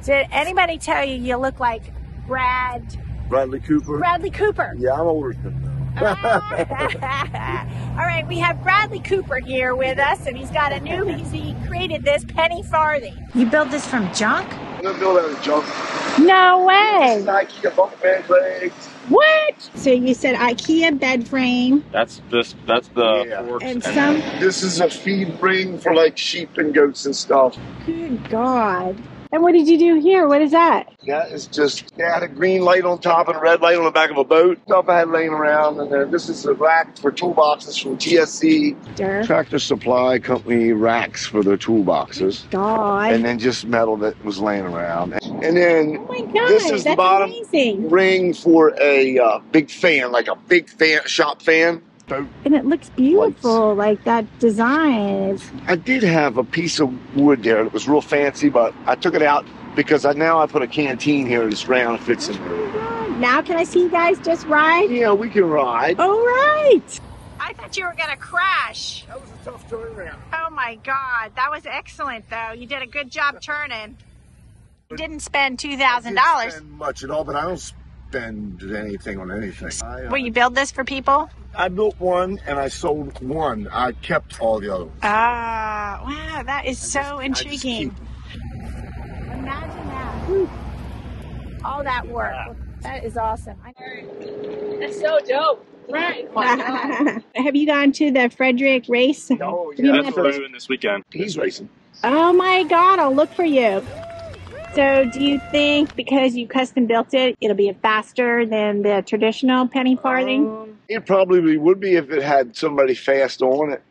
Did anybody tell you you look like Bradley Cooper? Bradley Cooper. Yeah, I'm older than him. All right, we have Bradley Cooper here with us, and he's got a new, he created this penny farthing. You built this from junk? I'm gonna build out of junk. No way. IKEA bunk bed legs. What? So you said IKEA bed frame. That's the forks. And some. This is a feed ring for like sheep and goats and stuff. Good God. And what did you do here? What is that? That is just, they had a green light on top and a red light on the back of a boat. Stuff I had laying around. And then this is a rack for toolboxes from TSC. Tractor Supply Company racks for their toolboxes. God. And then just metal that was laying around. And then oh my God, this is the bottom ring for a big fan, like a big fan, shop fan. And it looks beautiful, like that design. I did have a piece of wood there that was real fancy, but I took it out because now I put a canteen here that's round and fits in. Now can I see you guys just ride? Yeah, we can ride. All right. I thought you were going to crash. That was a tough turnaround. Oh my God, that was excellent though. You did a good job turning. You didn't spend $2,000. I didn't spend much at all, but I don't spend anything on anything. Will you build this for people? I built one and I sold one. I kept all the other ones. Ah, wow, that is so intriguing. Imagine that. Whew. All that work. That is awesome. That's so dope. Right. Have you gone to the Frederick race? No, yeah. That's what we're doing this weekend. He's racing. Oh my God, I'll look for you. So do you think because you custom built it, it'll be faster than the traditional penny farthing? It probably would be if it had somebody fast on it.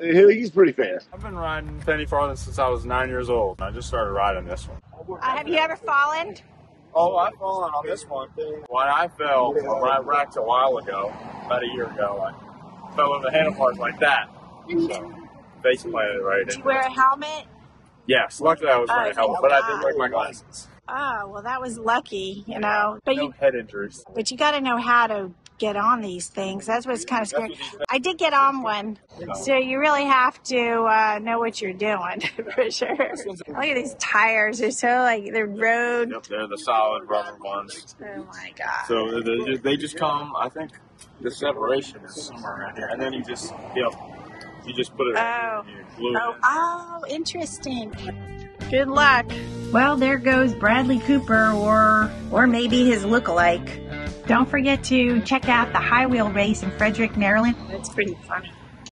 He's pretty fast. I've been riding penny farthing since I was 9 years old. I just started riding this one. Have you ever fallen? Oh, I've fallen on this one. When I fell, when I wrecked a while ago, about a year ago, I fell over the handlebars like that. So, face planted right in. Did you wear a helmet? Yes, luckily I was wearing a helmet, but I didn't wear my glasses. Oh, well, that was lucky, you know. But no head injuries. But you got to know how to get on these things. That's what's kind of scary. I did get on one, so you really have to know what you're doing for sure. Look at these tires. They're so like they're road. Yep, they're the solid rubber ones. Oh my God. So they just come. I think the separation is somewhere around here, and then you just you just put it. Oh. You glue it in. Oh, interesting. Good luck. Well, there goes Bradley Cooper or maybe his lookalike. Don't forget to check out the High Wheel race in Frederick, Maryland. It's pretty funny.